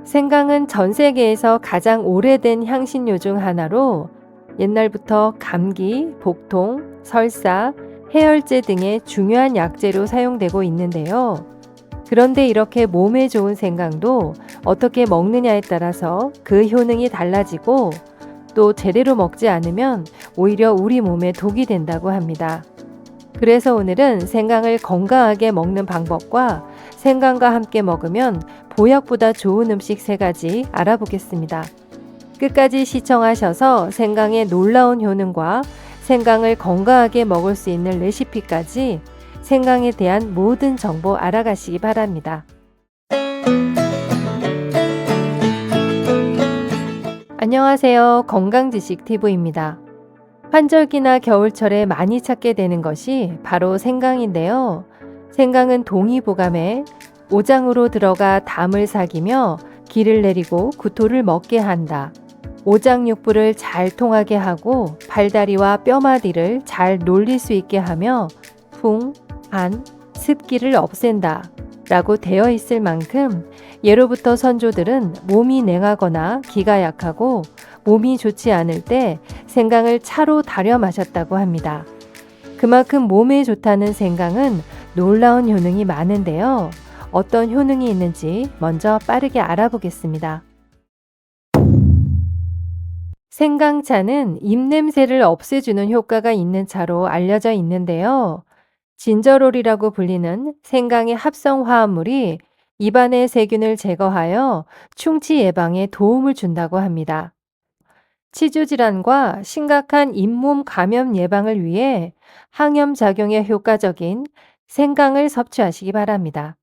생강은 전 세계에서 가장 오래된 향신료 중 하나로 옛날부터 감기, 복통, 설사, 해열제 등의 중요한 약재로 사용되고 있는데요. 그런데 이렇게 몸에 좋은 생강도 어떻게 먹느냐에 따라서 그 효능이 달라지고 또 제대로 먹지 않으면 오히려 우리 몸에 독이 된다고 합니다. 그래서 오늘은 생강을 건강하게 먹는 방법과 생강과 함께 먹으면 보약보다 좋은 음식 3가지 알아보겠습니다. 끝까지 시청하셔서 생강의 놀라운 효능과 생강을 건강하게 먹을 수 있는 레시피까지 생강에 대한 모든 정보 알아가시기 바랍니다. 안녕하세요. 건강지식TV입니다. 환절기나 겨울철에 많이 찾게 되는 것이 바로 생강인데요. 생강은 동의보감에 오장으로 들어가 담을 사기며 기를 내리고 구토를 먹게 한다. 오장육부를 잘 통하게 하고 팔다리와 뼈마디를 잘 놀릴 수 있게 하며 풍, 한, 습기를 없앤다. 라고 되어 있을 만큼 예로부터 선조들은 몸이 냉하거나 기가 약하고 몸이 좋지 않을 때 생강을 차로 달여 마셨다고 합니다. 그만큼 몸에 좋다는 생강은 놀라운 효능이 많은데요. 어떤 효능이 있는지 먼저 빠르게 알아보겠습니다. 생강차는 입냄새를 없애주는 효과가 있는 차로 알려져 있는데요. 진저롤이라고 불리는 생강의 합성 화합물이 입안의 세균을 제거하여 충치 예방에 도움을 준다고 합니다. 치주 질환과 심각한 잇몸 감염 예방을 위해 항염 작용에 효과적인 생강을 섭취하시기 바랍니다.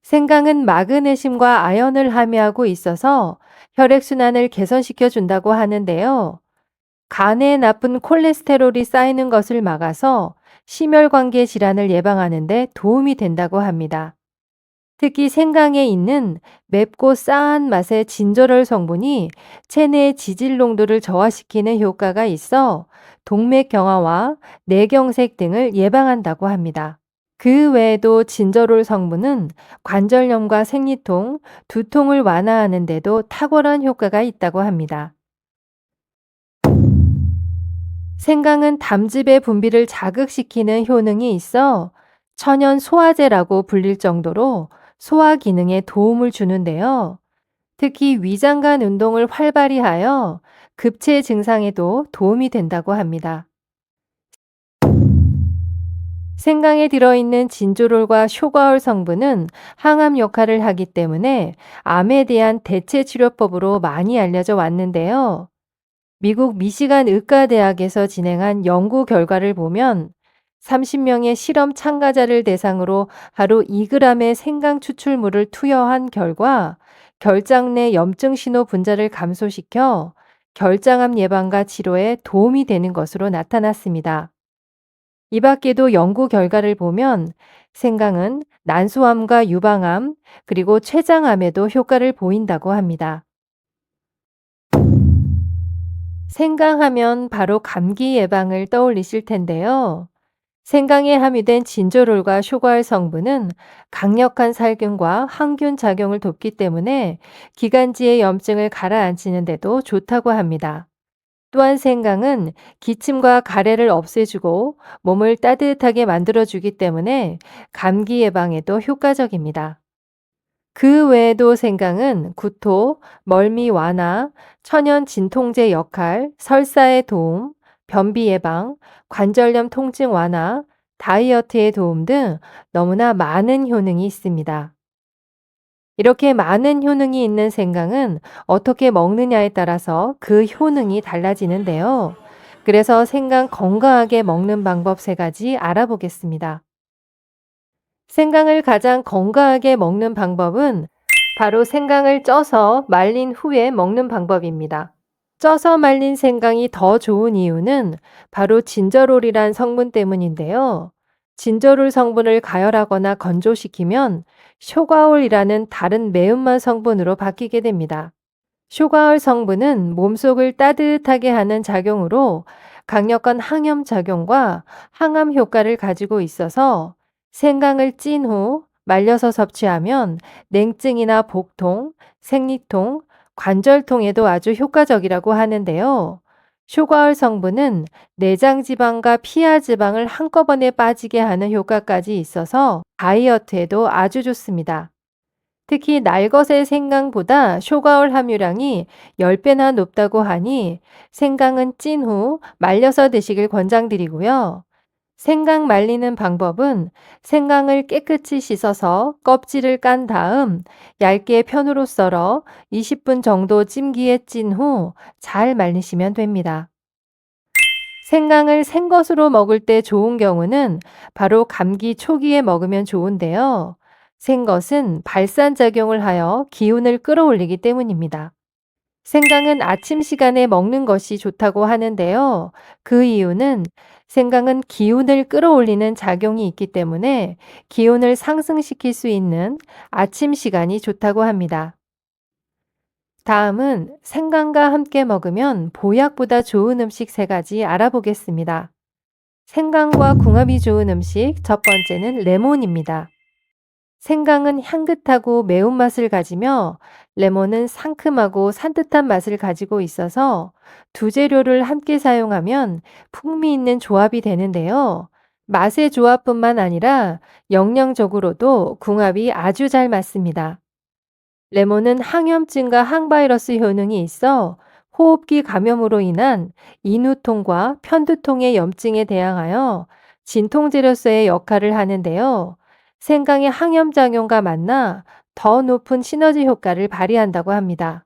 생강은 마그네슘과 아연을 함유하고 있어서 혈액순환을 개선시켜 준다고 하는데요. 간에 나쁜 콜레스테롤이 쌓이는 것을 막아서 심혈관계 질환을 예방하는 데 도움이 된다고 합니다. 특히 생강에 있는 맵고 싸한 맛의 진저롤 성분이 체내의 지질 농도를 저하시키는 효과가 있어 동맥 경화와 뇌경색 등을 예방한다고 합니다. 그 외에도 진저롤 성분은 관절염과 생리통, 두통을 완화하는 데도 탁월한 효과가 있다고 합니다. 생강은 담즙의 분비를 자극시키는 효능이 있어 천연 소화제라고 불릴 정도로 소화 기능에 도움을 주는데요. 특히 위장관 운동을 활발히 하여 급체 증상에도 도움이 된다고 합니다. 생강에 들어있는 진조롤과 쇼가올 성분은 항암 역할을 하기 때문에 암에 대한 대체 치료법으로 많이 알려져 왔는데요. 미국 미시간 의과대학에서 진행한 연구 결과를 보면 30명의 실험 참가자를 대상으로 하루 2g의 생강 추출물을 투여한 결과 결장 내 염증 신호 분자를 감소시켜 결장암 예방과 치료에 도움이 되는 것으로 나타났습니다. 이 밖에도 연구 결과를 보면 생강은 난소암과 유방암 그리고 췌장암에도 효과를 보인다고 합니다. 생강하면 바로 감기 예방을 떠올리실 텐데요. 생강에 함유된 진저롤과 쇼가올 성분은 강력한 살균과 항균 작용을 돕기 때문에 기관지의 염증을 가라앉히는 데도 좋다고 합니다. 또한 생강은 기침과 가래를 없애주고 몸을 따뜻하게 만들어주기 때문에 감기 예방에도 효과적입니다. 그 외에도 생강은 구토, 멀미 완화, 천연 진통제 역할, 설사의 도움, 변비 예방, 관절염 통증 완화, 다이어트에 도움 등 너무나 많은 효능이 있습니다. 이렇게 많은 효능이 있는 생강은 어떻게 먹느냐에 따라서 그 효능이 달라지는데요. 그래서 생강 건강하게 먹는 방법 3가지 알아보겠습니다. 생강을 가장 건강하게 먹는 방법은 바로 생강을 쪄서 말린 후에 먹는 방법입니다. 쪄서 말린 생강이 더 좋은 이유는 바로 진저롤이란 성분 때문인데요. 진저롤 성분을 가열하거나 건조시키면 쇼가올이라는 다른 매운맛 성분으로 바뀌게 됩니다. 쇼가올 성분은 몸속을 따뜻하게 하는 작용으로 강력한 항염 작용과 항암 효과를 가지고 있어서 생강을 찐 후 말려서 섭취하면 냉증이나 복통, 생리통, 관절통에도 아주 효과적이라고 하는데요. 쇼가올 성분은 내장 지방과 피하 지방을 한꺼번에 빠지게 하는 효과까지 있어서 다이어트에도 아주 좋습니다. 특히 날것의 생강보다 쇼가올 함유량이 10배나 높다고 하니 생강은 찐 후 말려서 드시길 권장드리고요. 생강 말리는 방법은 생강을 깨끗이 씻어서 껍질을 깐 다음 얇게 편으로 썰어 20분 정도 찜기에 찐 후 잘 말리시면 됩니다. 생강을 생것으로 먹을 때 좋은 경우는 바로 감기 초기에 먹으면 좋은데요. 생것은 발산작용을 하여 기운을 끌어올리기 때문입니다. 생강은 아침 시간에 먹는 것이 좋다고 하는데요. 그 이유는 생강은 기운을 끌어올리는 작용이 있기 때문에 기운을 상승시킬 수 있는 아침 시간이 좋다고 합니다. 다음은 생강과 함께 먹으면 보약보다 좋은 음식 3가지 알아보겠습니다. 생강과 궁합이 좋은 음식 첫 번째는 레몬입니다. 생강은 향긋하고 매운맛을 가지며 레몬은 상큼하고 산뜻한 맛을 가지고 있어서 두 재료를 함께 사용하면 풍미 있는 조합이 되는데요. 맛의 조합뿐만 아니라 영양적으로도 궁합이 아주 잘 맞습니다. 레몬은 항염증과 항바이러스 효능이 있어 호흡기 감염으로 인한 인후통과 편두통의 염증에 대항하여 진통제로서의 역할을 하는데요. 생강의 항염작용과 만나 더 높은 시너지 효과를 발휘한다고 합니다.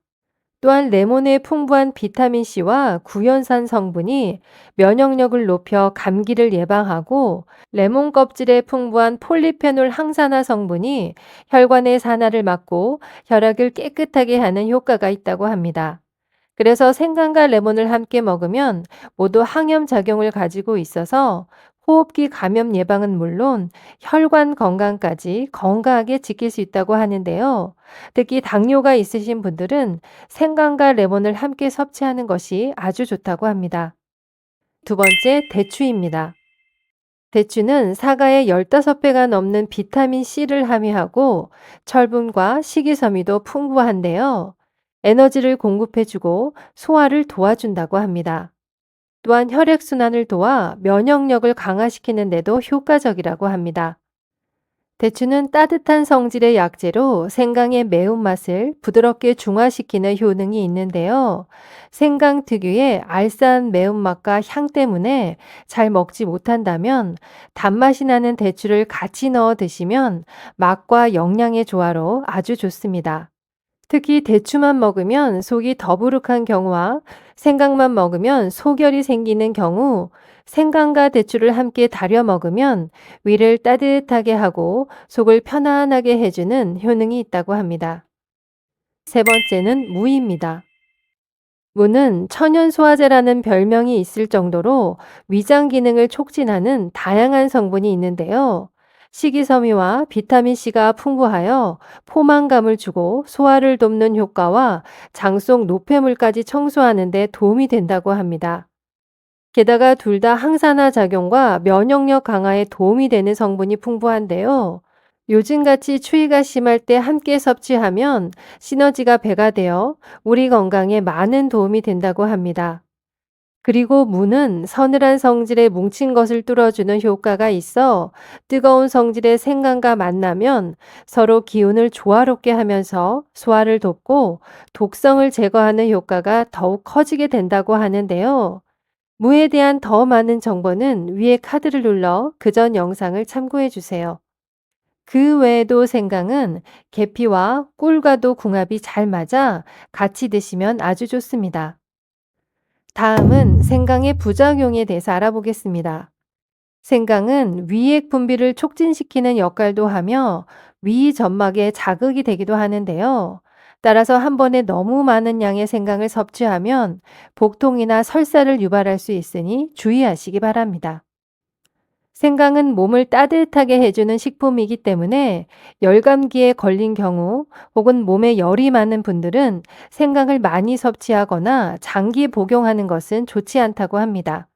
또한 레몬의 풍부한 비타민C와 구연산 성분이 면역력을 높여 감기를 예방하고 레몬 껍질에 풍부한 폴리페놀 항산화 성분이 혈관의 산화를 막고 혈액을 깨끗하게 하는 효과가 있다고 합니다. 그래서 생강과 레몬을 함께 먹으면 모두 항염 작용을 가지고 있어서 호흡기 감염 예방은 물론 혈관 건강까지 건강하게 지킬 수 있다고 하는데요. 특히 당뇨가 있으신 분들은 생강과 레몬을 함께 섭취하는 것이 아주 좋다고 합니다. 두 번째, 대추입니다. 대추는 사과의 15배가 넘는 비타민 C를 함유하고 철분과 식이섬유도 풍부한데요. 에너지를 공급해주고 소화를 도와준다고 합니다. 또한 혈액순환을 도와 면역력을 강화시키는 데도 효과적이라고 합니다. 대추는 따뜻한 성질의 약재로 생강의 매운맛을 부드럽게 중화시키는 효능이 있는데요. 생강 특유의 알싸한 매운맛과 향 때문에 잘 먹지 못한다면 단맛이 나는 대추를 같이 넣어 드시면 맛과 영양의 조화로 아주 좋습니다. 특히 대추만 먹으면 속이 더부룩한 경우와 생강만 먹으면 소결이 생기는 경우 생강과 대추를 함께 달여 먹으면 위를 따뜻하게 하고 속을 편안하게 해주는 효능이 있다고 합니다. 세 번째는 무입니다. 무는 천연소화제라는 별명이 있을 정도로 위장 기능을 촉진하는 다양한 성분이 있는데요. 식이섬유와 비타민C가 풍부하여 포만감을 주고 소화를 돕는 효과와 장 속 노폐물까지 청소하는 데 도움이 된다고 합니다. 게다가 둘 다 항산화 작용과 면역력 강화에 도움이 되는 성분이 풍부한데요. 요즘같이 추위가 심할 때 함께 섭취하면 시너지가 배가 되어 우리 건강에 많은 도움이 된다고 합니다. 그리고 무는 서늘한 성질에 뭉친 것을 뚫어주는 효과가 있어 뜨거운 성질의 생강과 만나면 서로 기운을 조화롭게 하면서 소화를 돕고 독성을 제거하는 효과가 더욱 커지게 된다고 하는데요. 무에 대한 더 많은 정보는 위에 카드를 눌러 그 전 영상을 참고해 주세요. 그 외에도 생강은 계피와 꿀과도 궁합이 잘 맞아 같이 드시면 아주 좋습니다. 다음은 생강의 부작용에 대해서 알아보겠습니다. 생강은 위액 분비를 촉진시키는 역할도 하며 위 점막에 자극이 되기도 하는데요. 따라서 한 번에 너무 많은 양의 생강을 섭취하면 복통이나 설사를 유발할 수 있으니 주의하시기 바랍니다. 생강은 몸을 따뜻하게 해주는 식품이기 때문에 열감기에 걸린 경우 혹은 몸에 열이 많은 분들은 생강을 많이 섭취하거나 장기 복용하는 것은 좋지 않다고 합니다.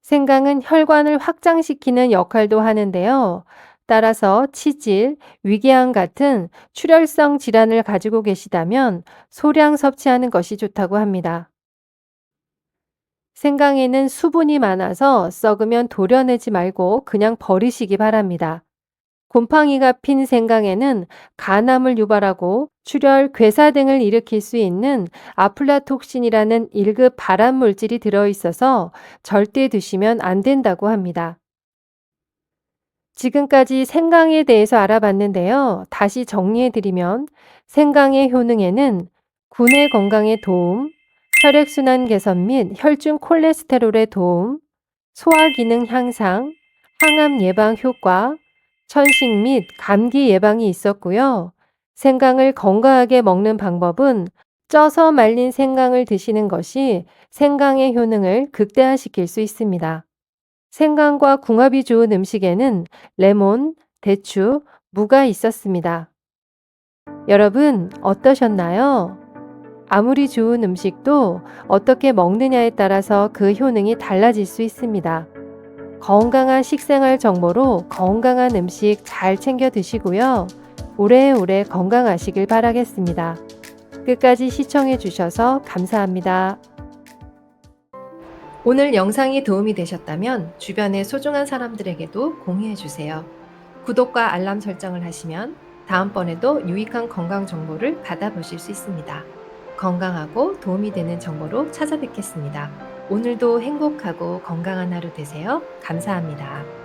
생강은 혈관을 확장시키는 역할도 하는데요. 따라서 치질, 위궤양 같은 출혈성 질환을 가지고 계시다면 소량 섭취하는 것이 좋다고 합니다. 생강에는 수분이 많아서 썩으면 도려내지 말고 그냥 버리시기 바랍니다. 곰팡이가 핀 생강에는 간암을 유발하고 출혈, 괴사 등을 일으킬 수 있는 아플라톡신이라는 1급 발암 물질이 들어있어서 절대 드시면 안 된다고 합니다. 지금까지 생강에 대해서 알아봤는데요. 다시 정리해드리면 생강의 효능에는 구내 건강에 도움, 혈액순환 개선 및 혈중 콜레스테롤에 도움, 소화 기능 향상, 항암 예방 효과, 천식 및 감기 예방이 있었고요. 생강을 건강하게 먹는 방법은 쪄서 말린 생강을 드시는 것이 생강의 효능을 극대화시킬 수 있습니다. 생강과 궁합이 좋은 음식에는 레몬, 대추, 무가 있었습니다. 여러분, 어떠셨나요? 아무리 좋은 음식도 어떻게 먹느냐에 따라서 그 효능이 달라질 수 있습니다. 건강한 식생활 정보로 건강한 음식 잘 챙겨 드시고요. 오래오래 건강하시길 바라겠습니다. 끝까지 시청해 주셔서 감사합니다. 오늘 영상이 도움이 되셨다면 주변의 소중한 사람들에게도 공유해 주세요. 구독과 알람 설정을 하시면 다음번에도 유익한 건강 정보를 받아보실 수 있습니다. 건강하고 도움이 되는 정보로 찾아뵙겠습니다. 오늘도 행복하고 건강한 하루 되세요. 감사합니다.